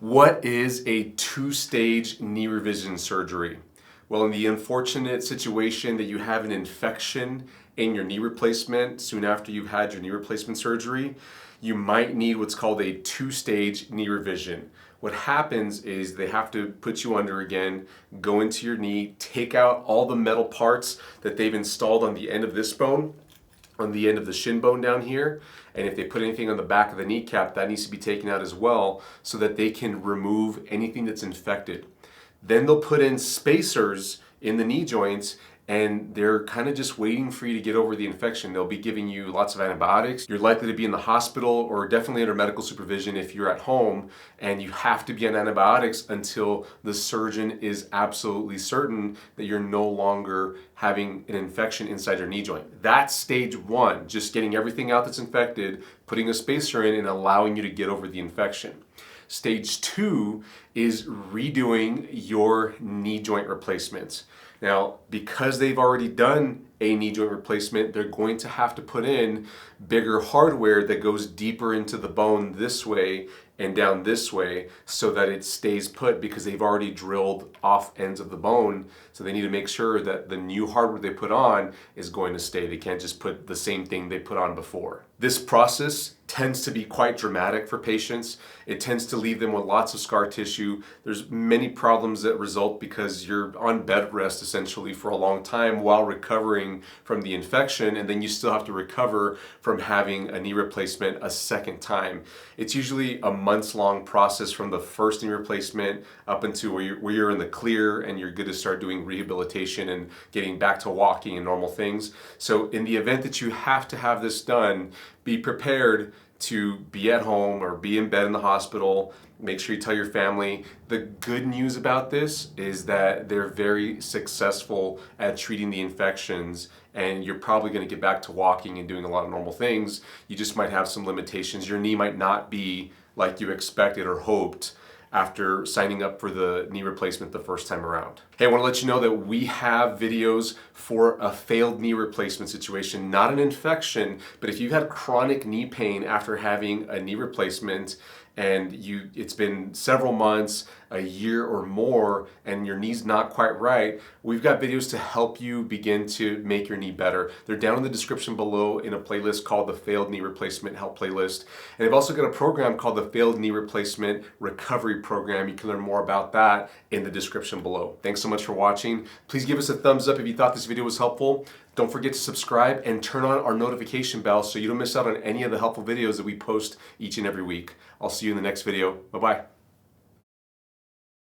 What is a two-stage knee revision surgery? Well, in the unfortunate situation that you have an infection in your knee replacement soon after you've had your knee replacement surgery, you might need what's called a two-stage knee revision. What happens is they have to put you under again, go into your knee, take out all the metal parts that they've installed on the end of this bone, on the end of the shin bone down here, and if they put anything on the back of the kneecap, that needs to be taken out as well so that they can remove anything that's infected. Then they'll put in spacers in the knee joints, and they're kind of just waiting for you to get over the infection. They'll be giving you lots of antibiotics. You're likely to be in the hospital or definitely under medical supervision if you're at home, and you have to be on antibiotics until the surgeon is absolutely certain that you're no longer having an infection inside your knee joint. That's stage one, just getting everything out that's infected, putting a spacer in, and allowing you to get over the infection. Stage two is redoing your knee joint replacements. Now, because they've already done a knee joint replacement, they're going to have to put in bigger hardware that goes deeper into the bone this way and down this way so that it stays put, because they've already drilled off ends of the bone. So they need to make sure that the new hardware they put on is going to stay. They can't just put the same thing they put on before. This process tends to be quite dramatic for patients. It tends to leave them with lots of scar tissue. There's many problems that result because you're on bed rest essentially for a long time while recovering from the infection, and then you still have to recover from having a knee replacement a second time. It's usually a months-long process from the first knee replacement up until where you're in the clear and you're good to start doing rehabilitation and getting back to walking and normal things. So in the event that you have to have this done, be prepared to be at home or be in bed in the hospital. Make sure you tell your family. The good news about this is that they're very successful at treating the infections, and you're probably going to get back to walking and doing a lot of normal things. You just might have some limitations. Your knee might not be like you expected or hoped after signing up for the knee replacement the first time around. Hey, I want to let you know that we have videos for a failed knee replacement situation, not an infection, but if you've had chronic knee pain after having a knee replacement and it's been several months, a year or more, and your knee's not quite right, we've got videos to help you begin to make your knee better. They're down in the description below in a playlist called the Failed Knee Replacement Help Playlist. And they've also got a program called the Failed Knee Replacement Recovery Program. You can learn more about that in the description below. Thanks so much for watching. Please give us a thumbs up if you thought this video was helpful. Don't forget to subscribe and turn on our notification bell so you don't miss out on any of the helpful videos that we post each and every week. I'll see you in the next video. Bye-bye.